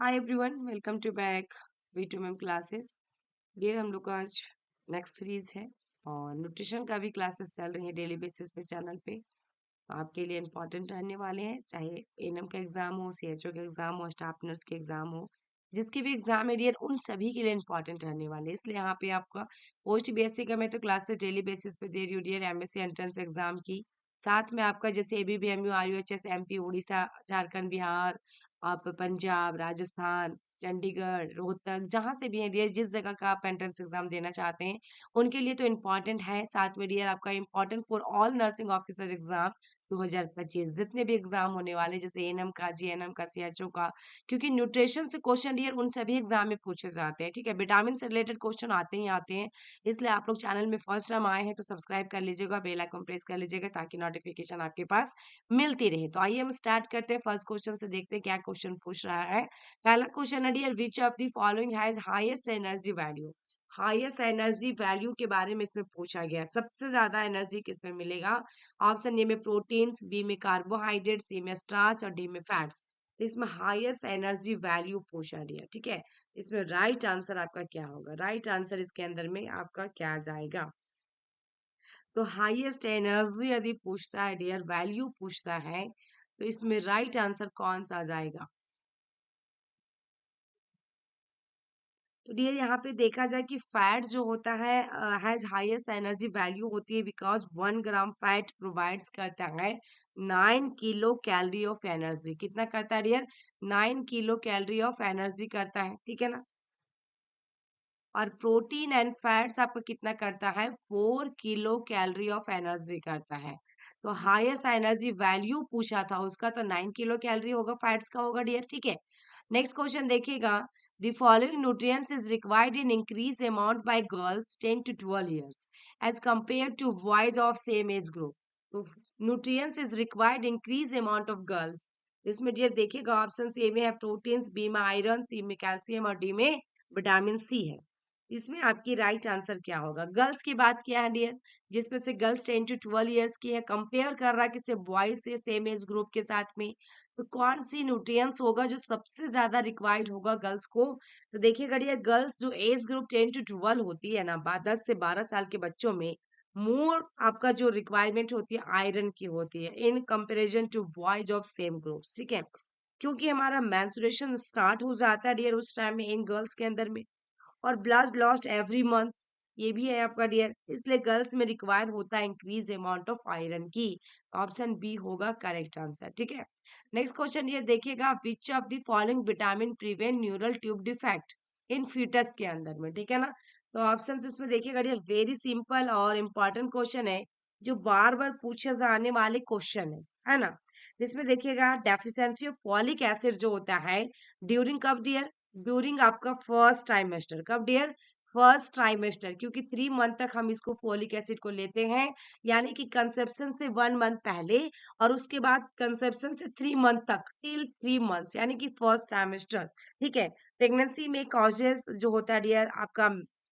Hi everyone, welcome to back V2M classes. ये हम लोग का आज नेक्स्ट सीरीज है और न्यूट्रिशन का भी क्लासेस चल रही है डेली बेसिस पे चैनल पे। तो आपके लिए इम्पोर्टेंट रहने वाले हैं, चाहे एएनएम का एग्जाम हो, सीएचओ का एग्जाम हो, स्टाफ नर्स के एग्जाम हो, जिसकी भी एग्जाम है डियर, उन सभी के लिए इम्पोर्टेंट रहने वाले हैं। इसलिए यहाँ पे आपका पोस्ट बीएससी का मैं तो क्लासेस डेली बेसिस पे दे रही हूँ डियर, एमएससी एंट्रेंस एग्जाम की। साथ में आपका जैसे एबीबीएमयू, आरयूएचएस, एमपी, उड़ीसा, झारखंड, बिहार, आप पंजाब, राजस्थान, चंडीगढ़, रोहतक, जहां से भी है डियर, जिस जगह का आप एंट्रेंस एग्जाम देना चाहते हैं उनके लिए तो इम्पोर्टेंट है। साथ में डियर आपका important for all nursing officer exam 2025, जितने भी एग्जाम होने वाले जैसे एएनएम का, जीएनएम का, सीएचओ का, क्योंकि न्यूट्रिशन से क्वेश्चन डियर उन सभी एग्जाम में पूछे जाते हैं। ठीक है, विटामिन से रिलेटेड क्वेश्चन आते ही आते हैं। इसलिए आप लोग चैनल में फर्स्ट टाइम आए हैं तो सब्सक्राइब कर लीजिएगा, बेल आइकन प्रेस कर लीजिएगा ताकि नोटिफिकेशन आपके पास मिलती रहे। तो आइए हम स्टार्ट करते हैं फर्स्ट क्वेश्चन से, देखते हैं क्या क्वेश्चन पूछ रहा है। पहला क्वेश्चन है dear, which of the following has highest energy value. Highest energy value के बारे में इसमें पूछा गया, सबसे ज्यादा एनर्जी किसमें मिलेगा। ऑप्शन ए में प्रोटीन्स, बी में कार्बोहाइड्रेट, सी में स्टार्च और डी में फैट्स। इसमें हाईएस्ट एनर्जी वैल्यू पूछा गया। ठीक है, इसमें राइट आंसर आपका क्या होगा, राइट आंसर इसके अंदर में आपका क्या जाएगा। तो हाईएस्ट एनर्जी यदि पूछता है डियर, वैल्यू पूछता है, तो इसमें राइट आंसर कौन सा आ जाएगा। तो डियर यहाँ पे देखा जाए कि फैट जो होता है हैज हाईएस्ट एनर्जी वैल्यू होती है बिकॉज 1 ग्राम फैट प्रोवाइड्स करता है 9 किलो कैलोरी ऑफ एनर्जी। कितना करता है dear, 9 kilo calorie of energy करता है। ठीक है ना, और प्रोटीन एंड फैट्स आपका कितना करता है, 4 किलो कैलोरी ऑफ एनर्जी करता है। तो हाईएस्ट एनर्जी वैल्यू पूछा था उसका, तो 9 किलो कैलोरी होगा, फैट्स का होगा डियर। ठीक है, नेक्स्ट क्वेश्चन देखिएगा। The following nutrients is required in increased amount by girls 10 to 12 years as compared to boys of same age group. तो nutrients is required increased amount of girls। इसमें dear देखिएगा, option A में है proteins, B में iron, सी में calcium और D में vitamin C है। इसमें आपकी राइट आंसर क्या होगा। गर्ल्स की बात किया है डियर, जिसमें से गर्ल्स 10 टू 12 इयर्स की है, कंपेयर कर रहा है किसी बॉयज से सेम एज ग्रुप के साथ में। तो कौन सी न्यूट्रिएंट्स होगा जो सबसे ज्यादा रिक्वायर्ड होगा गर्ल्स को। तो देखिएगा डियर, गर्ल्स जो एज ग्रुप 10 टू 12 होती है ना, 10 से 12 साल के बच्चों में मोर आपका जो रिक्वायरमेंट होती है आयरन की होती है in comparison to boys of same groups. ठीक है, क्योंकि हमारा मेंस्ट्रुएशन स्टार्ट हो जाता है डियर उस टाइम में इन गर्ल्स के अंदर में, और ब्लड लॉस्ट एवरी मंथ, ये भी है आपका डियर। इसलिए गर्ल्स में रिक्वायर होता है इंक्रीज अमाउंट ऑफ आयरन की। ऑप्शन बी होगा करेक्ट आंसर। ठीक है, नेक्स्ट क्वेश्चन ये देखिएगा, which of the following vitamin prevent neural tube defect in foetus के अंदर में। ठीक है ना, तो ऑप्शन इसमें देखिएगा डियर, वेरी सिंपल और इम्पोर्टेंट क्वेश्चन है, जो बार बार पूछे जाने वाले क्वेश्चन है ना। इसमें देखिएगा, डेफिशिएंसी ऑफ फॉलिक एसिड जो होता है ड्यूरिंग कब डियर, ड्यूरिंग आपका फर्स्ट ट्राइमेस्टर। कब डियर, फर्स्ट ट्राइमेस्टर, क्योंकि 3 मंथ तक हम इसको फोलिक एसिड को लेते हैं, यानी कि कंसेप्शन से 1 मंथ पहले और उसके बाद कंसेप्शन से 3 मंथ तक, टिल 3 मंथ्स, यानी कि फर्स्ट ट्राइमेस्टर। ठीक है, प्रेगनेंसी में कॉजेस जो होता है डियर आपका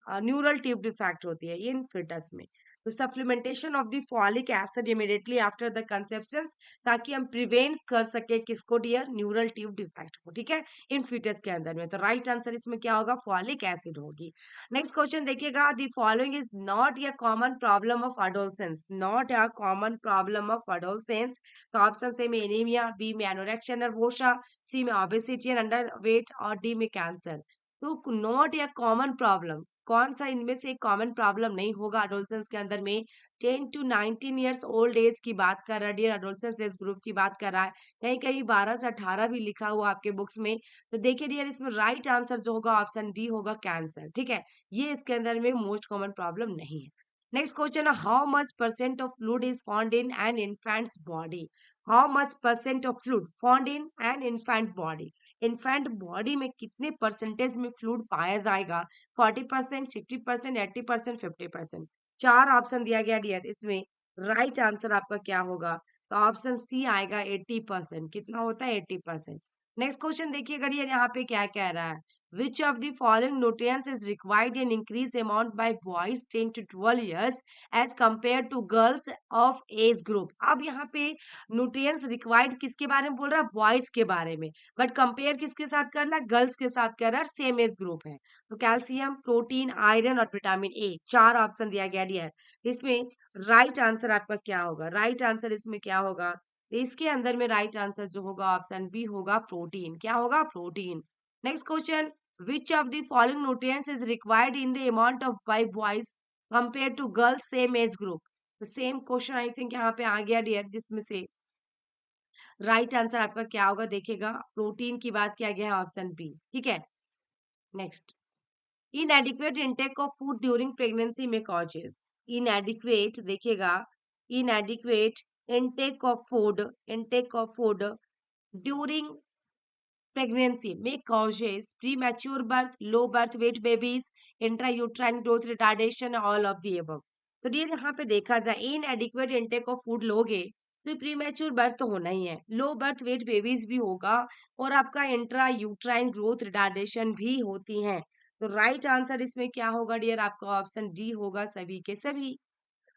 न्यूरल ट्यूब डिफेक्ट होती है इन फिटस में। तो supplementation of the folic acid immediately after the conception, ताकि हम प्रिवेंट कर सके किसको डियर, न्यूरल ट्यूब डिफेक्ट को। ठीक है, इन फीटस के अंदर में। तो राइट आंसर इसमें क्या होगा, फॉलिक एसिड होगी। नेक्स्ट क्वेश्चन देखिएगा, the following is not a common problem of adolescence, not a common problem of adolescence. तो ऑप्शन ए में एनीमिया, बी में एनोरेक्सिया नर्वोसा, सी में ओबेसिटी एंड अंडर वेट और डी में कैंसर। तो not a common problem, कौन सा इनमें से कॉमन प्रॉब्लम नहीं होगा अडोलसेंस के अंदर में। 10 टू 19 ईयर्स ओल्ड एज की बात कर रहा है डियर, अडोलसेंस एज ग्रुप की बात कर रहा है, कहीं कहीं 12 से 18 भी लिखा हुआ आपके बुक्स में। तो देखिए डियर, इसमें राइट आंसर जो होगा ऑप्शन डी होगा कैंसर। ठीक है, ये इसके अंदर में मोस्ट कॉमन प्रॉब्लम नहीं है। नेक्स्ट क्वेश्चन है, how much percent of fluid is found in an infants body. How much percent of fluid found in an infant body, infant body में कितने परसेंटेज में फ्लूइड पाया जाएगा। 40%, 60%, 80%, 50%। चार ऑप्शन दिया गया डियर, इसमें राइट आंसर आपका क्या होगा। तो ऑप्शन सी आएगा 80%। कितना होता है, 80%। नेक्स्ट क्वेश्चन देखिएगा डियर, यहाँ पे क्या कह रहा है, which of the following nutrients is required in increase amount by boys 10 to 12 years age compare to girls of age group. अब यहाँ पे न्यूट्रिएंट्स रिक्वायर्ड किसके बारे में बोल रहा है, बॉयज के बारे में, बट कंपेयर किसके साथ कर रहा है, गर्ल्स के साथ कर रहा है, सेम एज ग्रुप है। तो कैल्शियम, प्रोटीन, आयरन और विटामिन ए, चार ऑप्शन दिया गया डियर। इसमें राइट आंसर आपका क्या होगा, राइट आंसर इसमें क्या होगा, तो इसके अंदर में राइट आंसर जो होगा ऑप्शन बी होगा, प्रोटीन। क्या होगा, protein. Next question, which of the following nutrients is required in the amount of by boys compare to girls same age group. तो सेम क्वेश्चन आई थिंक यहाँ पे आ गया dear, जिसमें से राइट आंसर आपका क्या होगा, देखिएगा प्रोटीन की बात किया गया है, ऑप्शन बी। ठीक है, next, inadequate intake of food during pregnancy में कॉजेज। इनएडिक्वेट देखिएगा, inadequate intake of food during pregnancy may causes premature birth, low birth weight babies, intrauterine growth retardation, all of the above। तो ये यहाँ पे देखा जाए, इन एडिक्वेट इंटेक ऑफ फूड लोगे तो प्रीमेच्योर बर्थ तो होना ही है, लो बर्थ वेट बेबीज भी होगा, और आपका इंट्रा यूट्राइन ग्रोथ रिटार्डेशन भी होती हैं। तो राइट आंसर इसमें क्या होगा डियर, आपका ऑप्शन डी होगा, सभी के सभी।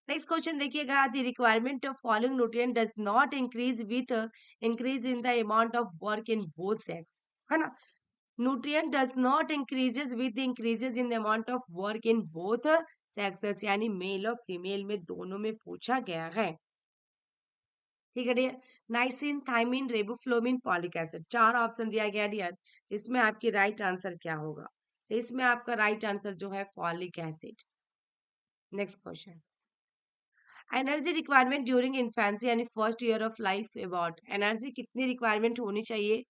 नेक्स्ट क्वेश्चन देखिएगा, the requirement of following nutrient does not increase with increase in the amount of work in both sex, है ना। Nutrient does not increases with increases in the amount of work in both sexes, यानी male और female में दोनों में पूछा गया है। ठीक है dear, niacin, thiamine, riboflavin, folic acid, चार ऑप्शन दिया गया डियर। इसमें आपकी राइट आंसर क्या होगा, इसमें आपका राइट आंसर जो है folic acid. Next question, energy requirement during infancy यानी first year of life about, energy कितनी रिक्वायरमेंट होनी चाहिए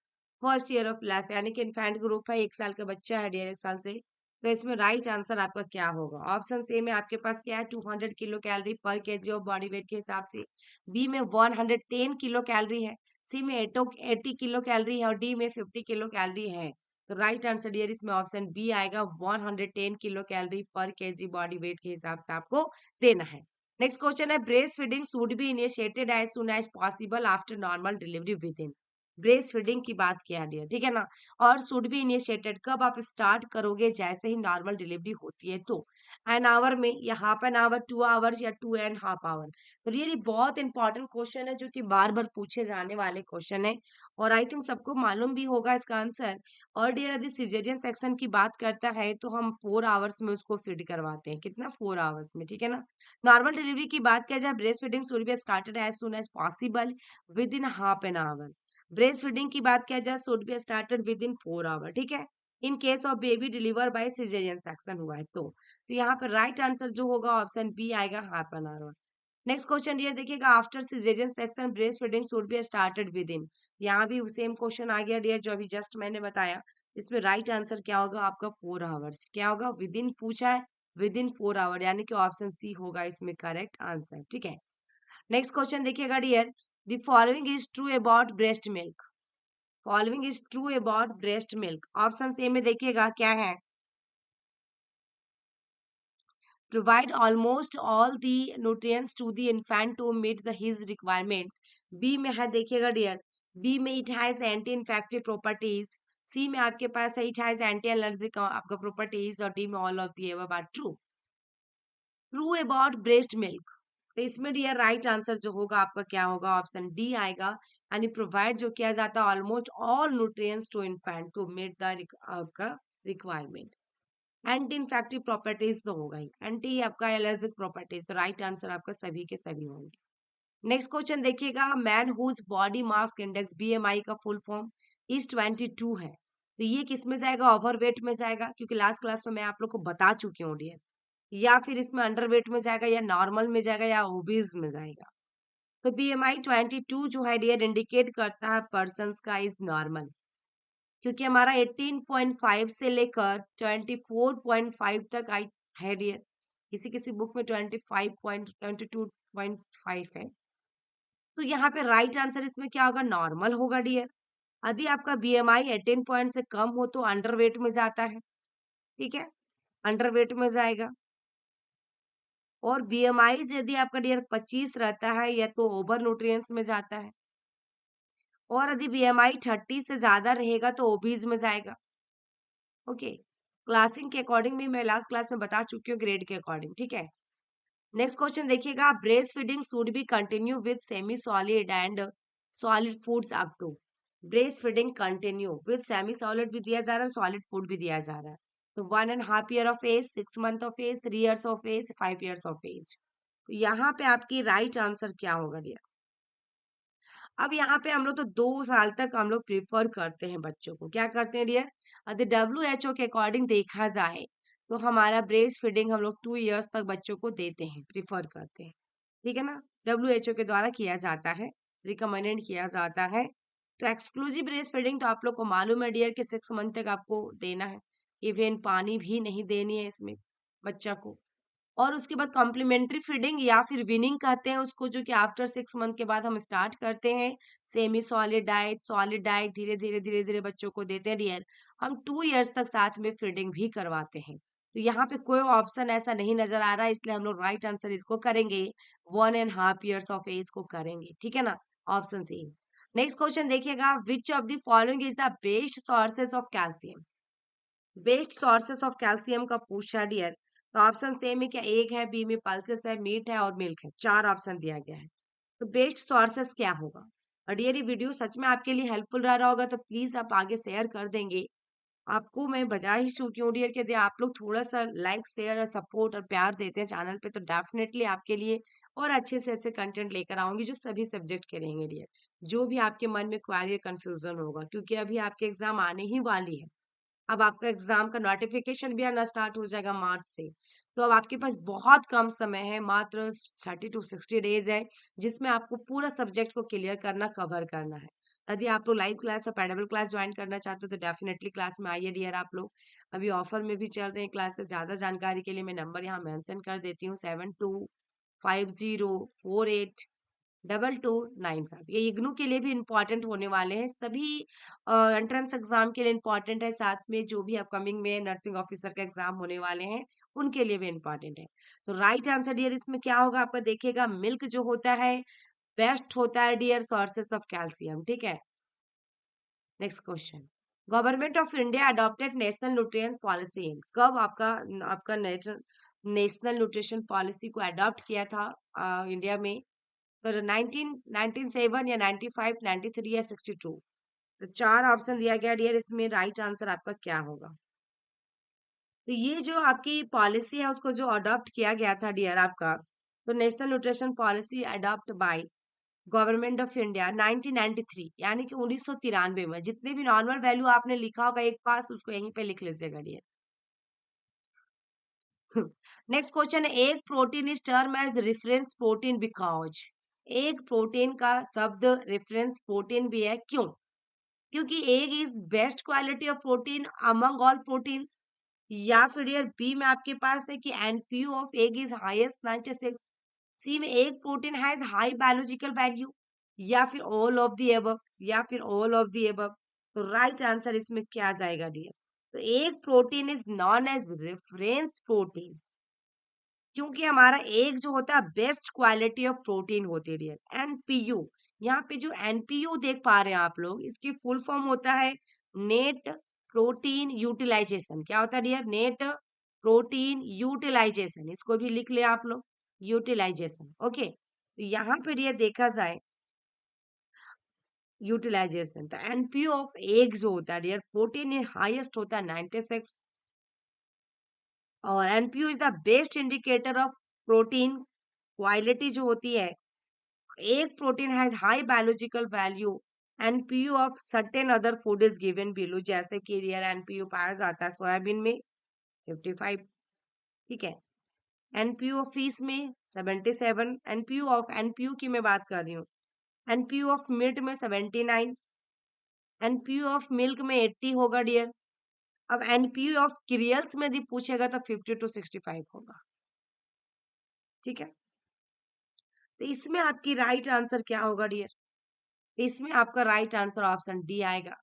फर्स्ट ईयर ऑफ लाइफ, यानी कि इन्फेंट ग्रुप है, 1 साल का बच्चा है डियर, 1 साल से। तो इसमें राइट आंसर आपका क्या होगा, ऑप्शन ए में आपके पास क्या है, 200 किलो कैलोरी पर केजी ऑफ बॉडी वेट के हिसाब से, बी में 110 किलो कैलोरी है, सी में 80 किलो कैलोरी है, और डी में 50 किलो कैलोरी है। तो राइट आंसर डियर इसमें ऑप्शन बी आएगा, 110 किलो कैलोरी पर केजी बॉडी वेट के हिसाब से आपको देना है। नेक्स्ट क्वेश्चन है, breast feeding should be initiated as soon as possible after normal delivery within. Breast feeding की बात किया डियर, ठीक है ना, और शुड बी इनिशिएटेड कब आप स्टार्ट करोगे, जैसे ही नॉर्मल डिलीवरी होती है तो, एन आवर में या हाफ एन आवर, 2 आवर्स या 2.5 आवर। तो रियली बहुत इंपॉर्टेंट क्वेश्चन है, जो कि बार बार पूछे जाने वाले क्वेश्चन है, और आई थिंक सबको मालूम भी होगा इसका आंसर। और डियर यदि सिजेरियन सेक्शन की बात करता है तो हम 4 आवर्स में उसको फीड करवाते हैं, कितना, 4 आवर्स में, ठीक है ना। नॉर्मल डिलीवरी की बात किया जाए, breast feeding should be started as soon as possible within half an hour. Breast feeding की बात किया जाए, should be started within 4 hour, ठीक है। In case of baby deliver by caesarean section हुआ है तो यहाँ पर राइट आंसर जो होगा ऑप्शन बी आएगा, half an hour. Next question ये देखिएगा, after caesarean section breast feeding should be started with in, यहाँ भी सेम क्वेश्चन आ गया डियर, जो अभी जस्ट मैंने बताया। इसमें राइट आंसर क्या होगा आपका, 4 आवर्स। क्या होगा, विद इन पूछा है, विद इन 4 आवर, यानी कि ऑप्शन सी होगा इसमें करेक्ट आंसर, ठीक है। नेक्स्ट क्वेश्चन देखिएगा dear, the following is true about breast milk, following is true about breast milk, option A में देखिएगा क्या है, provide almost all the nutrients to the infant to meet the his requirement। B में है देखिएगा dear, B में it has anti infective properties, C में आपके पास है इट हैज एंटी एलर्जिक आपका प्रॉपर्टीज, और डी में all of the above are true. True about breast milk, तो इसमें डियर राइट आंसर जो होगा आपका क्या होगा, ऑप्शन डी आएगा, यानी प्रोवाइड जो किया जाता है almost all nutrients to infant to meet the आपका रिक्वायरमेंट। एंटी इन्फेक्टिव प्रॉपर्टीज तो होगा ही, एंटी आपका एलर्जिक प्रॉपर्टीज, तो राइट आंसर आपका सभी के सभी होंगे। नेक्स्ट क्वेश्चन देखिएगा, man whose body mass index BMI का फुल फॉर्म इज 22 है, तो ये किस में जाएगा, ओवरवेट में जाएगा, क्योंकि लास्ट क्लास में मैं आप लोग को बता चुकी हूँ डियर, या फिर इसमें अंडरवेट में जाएगा, या नॉर्मल में जाएगा, या ओबीज में जाएगा। तो बीएमआई 22 जो है डियर इंडिकेट करता है पर्सन का इज नॉर्मल, क्योंकि हमारा 18.5 से लेकर 24.5 तक आई है डियर, किसी किसी बुक में 25.22.5 है। तो यहाँ पे राइट आंसर इसमें क्या होगा, नॉर्मल होगा डियर। यदि आपका बीएमआई 18 पॉइंट से कम हो तो अंडरवेट में जाता है, ठीक है, अंडरवेट में जाएगा। और बीएमआई यदि आपका डियर 25 रहता है या तो ओवर न्यूट्रिएंट्स में जाता है। और यदि बीएमआई 30 से ज्यादा रहेगा तो ओबीज में जाएगा। ओके, क्लासिंग के अकॉर्डिंग भी मैं लास्ट क्लास में बता चुकी हूँ, ग्रेड के अकॉर्डिंग, ठीक है। नेक्स्ट क्वेश्चन देखिएगा, breast feeding should be continue with semi solid and solid foods up to. Breast feeding continue with semi solid भी दिया जा रहा है, सॉलिड फूड भी दिया जा रहा है। तो 1.5 year of age, 6 month of age, 3 years of age, 5 years of age. तो यहाँ पे आपकी राइट आंसर क्या होगा डियर? अब यहाँ पे हम लोग तो 2 साल तक हम लोग प्रिफर करते हैं बच्चों को, क्या करते हैं डियर? यदि WHO के अकॉर्डिंग देखा जाए तो हमारा ब्रेस्ट फीडिंग हम लोग 2 इयर्स तक बच्चों को देते हैं, प्रिफर करते हैं, ठीक है ना। WHO के द्वारा किया जाता है, रिकमेंडेड किया जाता है। तो एक्सक्लूसिव ब्रेस्ट फीडिंग तो आप लोग को मालूम है डियर कि 6 मंथ तक आपको देना है। इवन पानी भी नहीं देनी है इसमें बच्चा को। और उसके बाद कॉम्प्लीमेंट्री फीडिंग या फिर विनिंग कहते हैं उसको, जो कि आफ्टर 6 मंथ के बाद हम स्टार्ट करते हैं। सेमी सॉलिड डाइट धीरे धीरे बच्चों को देते हैं डियर। हम 2 इयर्स तक साथ में फीडिंग भी करवाते हैं। तो यहाँ पे कोई ऑप्शन ऐसा नहीं नजर आ रहा है, इसलिए हम लोग राइट आंसर इसको करेंगे, 1.5 ईयर्स ऑफ एज को करेंगे, ठीक है ना, ऑप्शन सी। नेक्स्ट क्वेश्चन देखिएगा, which of the following is the best sources of calcium? Best sources of calcium का पूछा डियर। तो ऑप्शन ए में क्या एग है, बी में पल्सेस है, मीट है और मिल्क है, 4 ऑप्शन दिया गया है। तो बेस्ट सोर्सेस क्या होगा? और डियर ये वीडियो सच में आपके लिए हेल्पफुल रहा होगा तो प्लीज आप आगे शेयर कर देंगे। आपको मैं बता ही चुकी हूँ डियर कि यदि आप लोग थोड़ा सा लाइक शेयर और सपोर्ट और प्यार देते हैं चैनल पे तो डेफिनेटली आपके लिए और अच्छे से ऐसे कंटेंट लेकर आऊंगी जो सभी सब्जेक्ट के रहेंगे डियर। जो भी आपके मन में क्वारी कंफ्यूजन होगा, क्योंकि अभी आपके एग्जाम आने ही वाली है। अब आपका एग्जाम का नोटिफिकेशन भी आना स्टार्ट हो जाएगा मार्च से। तो अब आपके पास बहुत कम समय है, मात्र 30 to 60 डेज है, जिसमें आपको पूरा सब्जेक्ट को क्लियर करना, कवर करना है। यदि आप लोग लाइव क्लास या पेडेबल क्लास ज्वाइन करना चाहते हो तो डेफिनेटली क्लास में आइए डियर आप लोग। अभी ऑफर में भी चल रहे हैं क्लासेस। ज्यादा जानकारी के लिए मैं नंबर यहाँ मेंशन कर देती हूँ, 7250482295। ये इग्नू के लिए भी इम्पोर्टेंट होने वाले हैं, सभी एंट्रेंस एग्जाम के लिए इम्पोर्टेंट है, साथ में जो भी अपकमिंग में नर्सिंग ऑफिसर का एग्जाम होने वाले हैं उनके लिए भी इम्पोर्टेंट है। तो राइट आंसर डियर इसमें क्या होगा आपका? देखिएगा, मिल्क जो होता है बेस्ट होता है डियर सोर्सेस ऑफ कैल्शियम, ठीक है। Next question, government of India adopted national nutrient policy in, कब आपका आपका नेशनल न्यूट्रिशन पॉलिसी को अडॉप्ट किया था इंडिया में? तो 1997 या 95, 93 या 62? तो 4 ऑप्शन दिया गया डियर, इसमें राइट आंसर आपका क्या होगा? तो ये जो आपकी पॉलिसी है उसको जो अडॉप्ट किया गया था डियर आपका, तो national nutrition policy adopt bye government of India 1993, यानी कि 1993 में। जितने भी नॉर्मल वैल्यू आपने लिखा होगा एक पास, उसको यहीं पे लिख लीजिएगा डियर। नेक्स्ट क्वेश्चन है, egg protein is term as reference protein because. Egg protein का शब्द रेफरेंस प्रोटीन भी है, क्यों? क्योंकि egg is best quality of protein among all proteins. या फिर यार बी में आपके पास है कि NPU of egg is highest 96। C में egg protein has high biological value. या फिर ऑल ऑफ द एबव, या फिर ऑल ऑफ द एबव। तो राइट आंसर इसमें क्या जाएगा डियर? तो egg protein is known as reference protein, क्योंकि हमारा एग जो होता है बेस्ट क्वालिटी ऑफ प्रोटीन होती है डियर। एनपीयू, यहाँ पे जो एनपीयू देख पा रहे हैं आप लोग, इसकी फुल फॉर्म होता है नेट प्रोटीन यूटिलाइजेशन। क्या होता है डियर? नेट प्रोटीन यूटिलाइजेशन, इसको भी लिख लिया आप लोग, यूटिलाइजेशन। ओके, तो यहाँ पे डियर देखा जाए यूटिलाइजेशन, तो एनपीयू ऑफ एग जो होता है डियर, प्रोटीन हाईएस्ट होता है 96। और NPU is the best indicator of protein quality जो होती है। एक protein has high biological value. NPU of certain other food is given below, जैसे कि रियल एनपीयू पाया जाता है सोयाबीन में 55, ठीक है। एनपीयू ऑफ फिश में 77। एनपीयू की मैं बात कर रही हूँ। एनपीयू ऑफ मीट में 79। एनपीयू ऑफ मिल्क में 80 होगा डियर। अब एनपीयू ऑफ क्रियल्स में यदि पूछेगा तो 50 to 65 होगा, ठीक है। तो इसमें आपकी राइट आंसर क्या होगा डियर? इसमें आपका राइट आंसर ऑप्शन डी आएगा।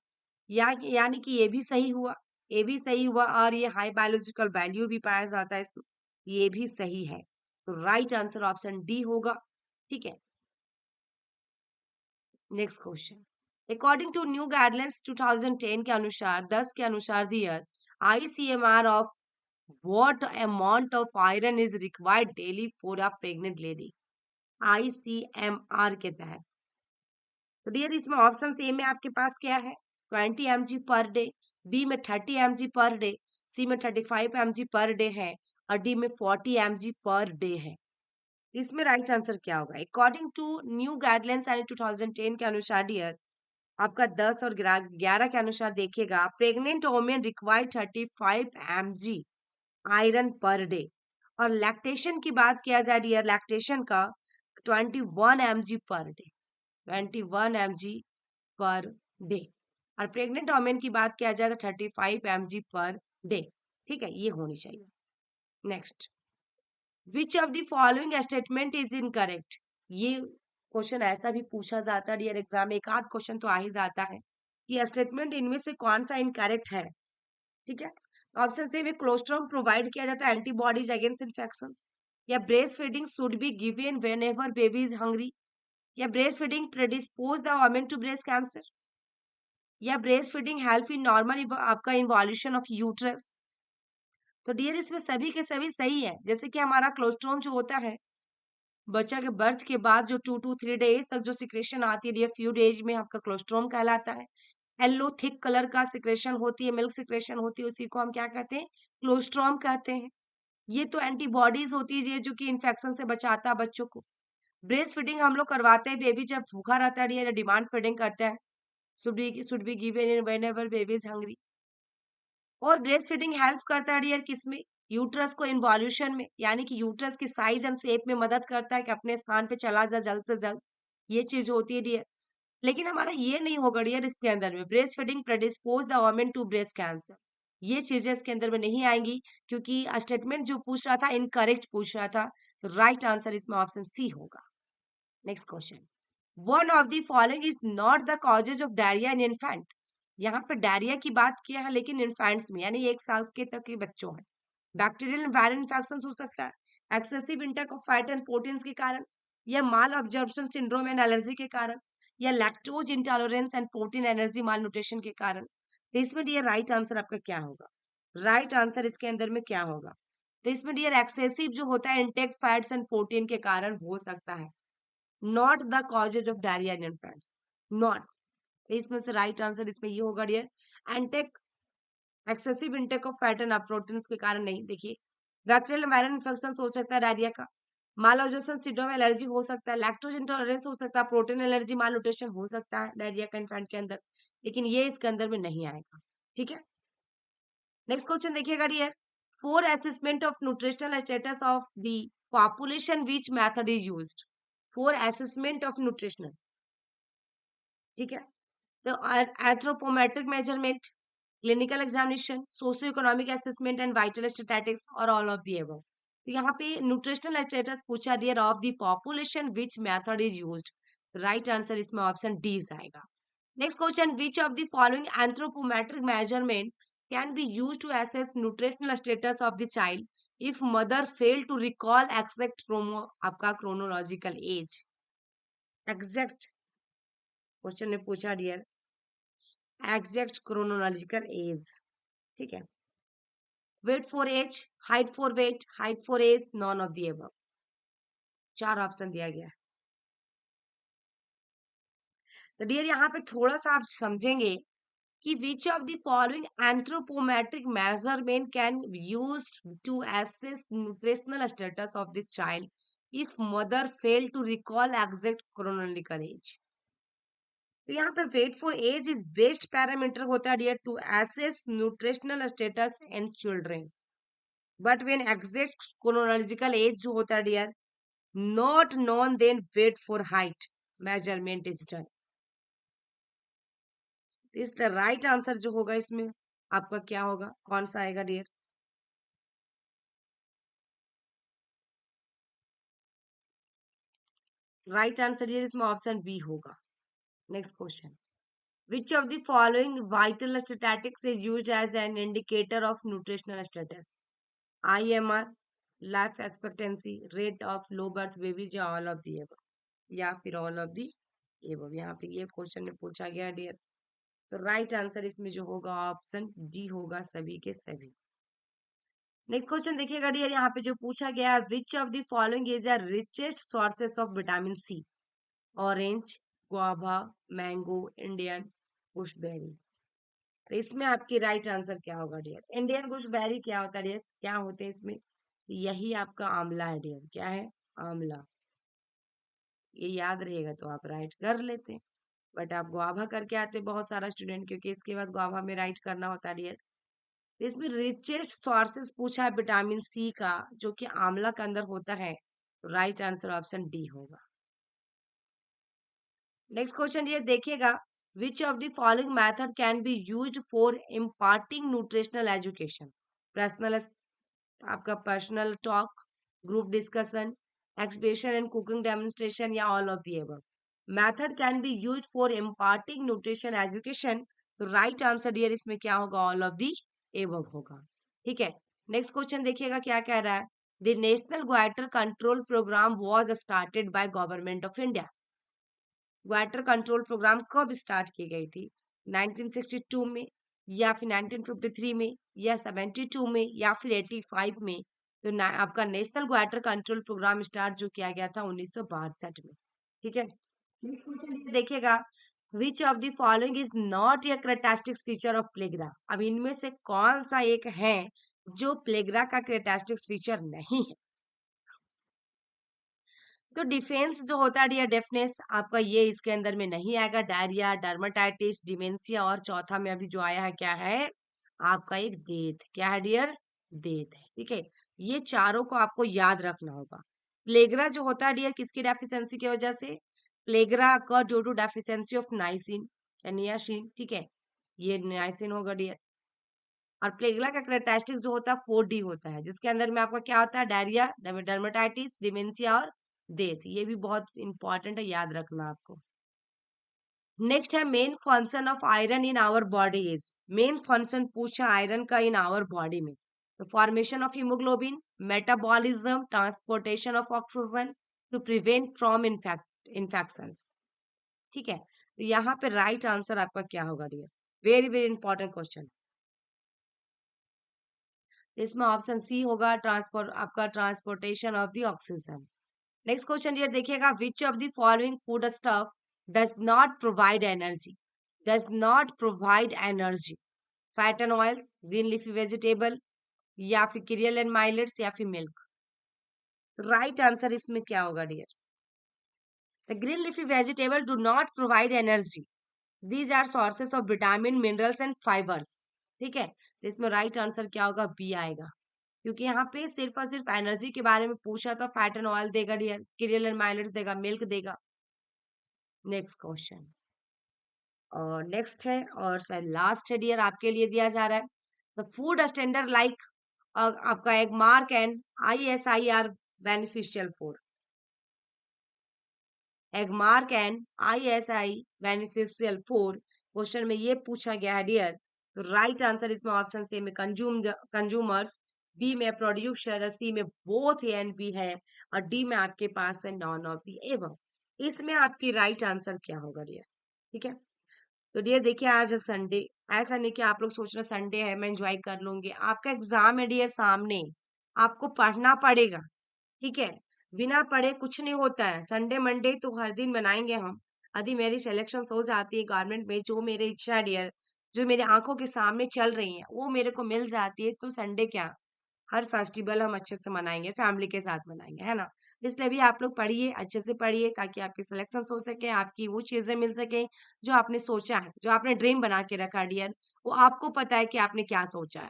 यानी कि ये भी सही हुआ, ये भी सही हुआ, और ये हाई बायोलॉजिकल वैल्यू भी पाया जाता है इसमें, ये भी सही है। तो राइट आंसर ऑप्शन डी होगा, ठीक है। Next question, according to new guidelines 2010 के अनुसार 10 के अनुसार dear ICMR of what amount of iron is required daily for a pregnant lady ICMR के तहत। तो डियर इसमें ऑप्शन ए में आपके पास क्या है 20 mg पर डे, बी में 30 mg पर डे, सी में 35 mg पर डे है और डी में 40 mg पर डे है। इसमें राइट आंसर क्या होगा अकॉर्डिंग टू न्यू गाइडलाइंस यानी 2010 के अनुसार डियर आपका 10 और 11 के अनुसार देखिएगा pregnant women require 35 mg iron per day और लैक्टेशन की बात किया जाए डियर लैक्टेशन का 21 mg per day 21 mg per day और प्रेग्नेंट वोमेन की बात किया जाए तो 35 mg पर डे। ठीक है ये होनी चाहिए। Next which of the following statement is incorrect. ये क्वेश्चन ऐसा भी पूछा जाता है डियर एग्जाम में, एक आध क्वेश्चन तो आ ही जाता है कि स्टेटमेंट इनमें से कौन सा इनकरेक्ट है। ठीक है ऑप्शन से में कोलोस्ट्रम प्रोवाइड किया जाता है एंटीबॉडीज अगेंस्ट इन्फेक्शन, या breast feeding should be given whenever baby is hungry, या breast feeding predispose the woman to breast cancer, या breast feeding help in normal आपका इन्वॉल्यूशन ऑफ यूट्रस। तो डियर इसमें सभी के सभी सही है। जैसे कि हमारा कोलोस्ट्रम जो होता है बच्चा के बर्थ के बाद जो 2 to 3 डेज तक जो सिक्रेशन आती है डियर फ्यू डेज में आपका कोलोस्ट्रम कहलाता है। येलो थिक कलर का सिक्रेशन होती है, मिल्क सिक्रेशन होती है, उसी को हम क्या कहते हैं कोलोस्ट्रम कहते हैं। ये तो एंटीबॉडीज होती है जो कि इन्फेक्शन से बचाता है बच्चों को। ब्रेस्ट फीडिंग हम लोग करवाते हैं बेबी जब भूखा रहता है या डिमांड फीडिंग करता है, should be given in whenever baby is hungry. और ब्रेस्ट फीडिंग हेल्प करता है डियर किसमें यूट्रस को इन्वॉल्यूशन में, यानी कि यूट्रस की साइज एंड शेप में मदद करता है कि अपने स्थान पे चला जाए जल्द से जल्द। ये चीज होती है डियर। लेकिन हमारा ये नहीं होगा डियर इसके अंदर में breast feeding predispose the woman to breast cancer, ये चीजें इसके अंदर में नहीं आएंगी क्योंकि स्टेटमेंट जो पूछ रहा था इनकरेक्ट पूछ रहा था। राइट आंसर इसमें ऑप्शन सी होगा। Next question one of the following is not the causes of diarrhoea in infant. यहाँ पे डायरिया की बात किया है लेकिन इन्फेंट्स में यानी 1 साल के तक के बच्चों में बैक्टीरियल वायरल इन्फेक्शन हो सकता है excessive intake of fat and proteins के कारण, या माल अब्जॉर्प्शन सिंड्रोम एंड एलर्जी के कारण, या lactose intolerance and protein energy mall nutrition के कारण। तो इसमें डियर राइट आंसर आपका क्या होगा राइट आंसर इसके अंदर में क्या होगा। तो इसमें डियर एक्सेसिव जो होता है इंटेक फैट्स एंड प्रोटीन के कारण हो सकता है, not the causes of diarrhoea in infants, not. इसमें से राइट आंसर इसमें ये होगा dear intake excessive intake of fat and proteins के कारण नहीं। देखिए बैक्टीरियल वायरल इन्फेक्शन हो सकता है डायरिया का, मालअब्जॉर्प्शन सिंड्रोम एलर्जी हो सकता है, लैक्टोज इंटॉलरेंस हो सकता है, प्रोटीन एलर्जी माल न्यूट्रिशन हो सकता है डायरिया का इन्फेंट के अंदर, लेकिन ये इसके अंदर में नहीं आएगा। ठीक है नेक्स्ट क्वेश्चन देखिएगा dear for assessment of nutritional status of the population which method is used for assessment of nutritional. ठीक है तो anthropometric measurement, clinical examination, socio economic assessment and vital statistics और ऑल ऑफ दी अबव। तो यहाँ पे nutritional status पूछा dear of the population which method is used, right answer इसमें option D आएगा। Next question which of the following anthropometric measurement can be used to assess nutritional status of the child if mother fail to recall exact आपका chronological age. Exact question ने पूछा dear exact chronological age. ठीक है weight for age, height for weight, height for age, none of the above. 4 option दिया गया है। तो dear यहाँ पे थोड़ा सा आप समझेंगे कि which of the following anthropometric measurement can use to assess nutritional status of the child if mother fail to recall exact chronological age. तो यहाँ पे weight for age is best parameter होता है dear to assess nutritional status in children, but when exact chronological age जो होता है dear not known then weight for height measurement is done. इस the right answer जो होगा इसमें आपका क्या होगा कौन सा आएगा डियर राइट आंसर डियर इसमें ऑप्शन बी होगा। Next question which of the following vital statistics is used as an indicator of nutritional status, IMR, life expectancy, rate of low birth babies, या ऑल ऑफ दी अबव, या फिर all of the above. यहाँ पे ये question में पूछा गया dear. तो राइट आंसर इसमें जो होगा ऑप्शन डी होगा, सभी के सभी। नेक्स्ट क्वेश्चन देखिएगा डियर, यहाँ पे जो पूछा गया है, which of the following is a richest sources of vitamin C? Orange, guava, mango, Indian gooseberry. तो इसमें आपकी राइट आंसर क्या होगा डियर? इंडियन गुशबेरी क्या होता है डियर? क्या होते हैं इसमें? यही आपका आंवला है डियर। क्या है? आंवला। ये याद रहेगा तो आप राइट कर लेते, बट आप गुआवा करके आते बहुत सारा स्टूडेंट, क्योंकि इसके बाद गुआवा में राइट करना होता है डियर। इसमें रिचेस्ट सोर्सेस पूछा है विटामिन सी का, जो कि आंवला के अंदर होता है, तो राइट आंसर ऑप्शन डी होगा। नेक्स्ट क्वेश्चन ये देखिएगा, which of the following method can be used for imparting nutritional education? Personal, आपका personal talk, group discussion, expression and cooking demonstration, या all of the above. Method can be used for imparting nutrition education, तो right answer dear इसमें क्या होगा? All of the above होगा। ठीक है, next question देखिएगा क्या कह रहा है, the national goitre control programme was started by government of India. Water control programme कब स्टार्ट की गई थी? 1962 में, या फिर 1953 में, या 72 में, या फिर 85 में? तो आपका national water control programme start जो किया गया था 1962 में। ठीक है, नेक्स्ट क्वेश्चन देखिएगा, which of the following is not a characteristic feature of pellagra? अब इनमें से कौन सा एक है जो प्लेग्रा का कैरेक्टरिस्टिक फीचर नहीं है? तो डिफेंस जो होता है डियर, डेफनेस आपका ये इसके अंदर में नहीं आएगा। डायरिया, डर्माटाइटिस, डिमेंशिया, और चौथा में अभी जो आया है क्या है? आपका एक देत। क्या है डियर? देत है। ठीक है, ये चारों को आपको याद रखना होगा। प्लेग्रा जो होता है डियर, किसकी डेफिशिएंसी की वजह से? प्लेग्रा का due to deficiency of niacin या नियासिन। ठीक है, ये नाइसिन होगा डियर। और प्लेगला का कैरेक्टरिस्टिक जो होता है 4D होता है, जिसके अंदर में आपका क्या होता है? डायरिया, डर्मेटाइटिस, डिमेंशिया और डेथ। ये भी बहुत इंपॉर्टेंट है, याद रखना आपको। नेक्स्ट है, main function of iron in our body is. Main function पूछा आयरन का इन आवर बॉडी में, तो formation of haemoglobin, metabolism, transportation of oxygen, to prevent from infections. ठीक है, तो यहाँ पे राइट आंसर आपका क्या होगा dear? Very very important question. इसमें ऑप्शन सी होगा, ट्रांसपोर्ट, आपका transportation of the oxygen. Next question ये देखिएगा, which of the following food stuff does not provide energy? Does not provide energy? Fat and oils, green leafy vegetable, या फिर serial and millets, या फिर milk? Right answer इसमें क्या होगा dear? The green leafy vegetable do not provide energy, these are sources of vitamin, minerals and fibres. ठीक है, तो इसमें राइट आंसर क्या होगा? बी आएगा, क्योंकि यहाँ पे सिर्फ और सिर्फ एनर्जी के बारे में पूछा था। फैट एंड ऑयल देगा डियर, सीरियल एंड माइलेट्स देगा, मिल्क देगा। नेक्स्ट क्वेश्चन, और नेक्स्ट है और शायद लास्ट है डियर, आपके लिए दिया जा रहा है, द फूड स्टैंडर्ड लाइक, आपका Agmark and ISI are beneficial for. Agmark and ISI beneficial for, question में ये पूछा गया है डियर। तो राइट आंसर इसमें ऑप्शन सी में कंज्यूमर्स, बी में प्रोड्यूसर, सी में बोथ ए एंड बी है, और डी में आपके पास है नॉन ऑफ दी एबव। इसमें आपकी राइट आंसर क्या होगा डियर? ठीक है, तो डियर देखिए, आज है संडे। ऐसा नहीं कि आप लोग सोच रहे संडे है मैं एंजॉय कर लूंगी, आपका एग्जाम है डियर सामने, आपको पढ़ना पड़ेगा। ठीक है, बिना पढ़े कुछ नहीं होता है। संडे मंडे तो हर दिन मनाएंगे हम। यदि मेरी सिलेक्शन हो जाती है गवर्नमेंट में, जो मेरी इच्छा है डियर, जो मेरे आंखों के सामने चल रही है, वो मेरे को मिल जाती है, तो संडे क्या, हर फेस्टिवल हम अच्छे से मनाएंगे, फैमिली के साथ मनाएंगे, है ना? इसलिए भी आप लोग पढ़िए, अच्छे से पढ़िए, ताकि आपके सिलेक्शन हो सके, आपकी वो चीजें मिल सके जो आपने सोचा है, जो आपने ड्रीम बना के रखा है डियर, वो आपको पता है कि आपने क्या सोचा है।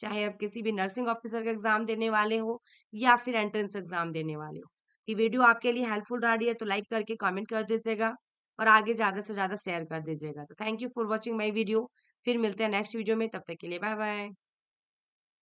चाहे आप किसी भी नर्सिंग ऑफिसर का एग्जाम देने वाले हो, या फिर एंट्रेंस एग्जाम देने वाले हो। ये वीडियो आपके लिए हेल्पफुल रहा डियर, तो लाइक करके कमेंट कर दीजिएगा, और आगे ज्यादा से ज्यादा शेयर कर दीजिएगा। तो thank you for watching my video. फिर मिलते हैं नेक्स्ट वीडियो में, तब तक के लिए बाय बाय।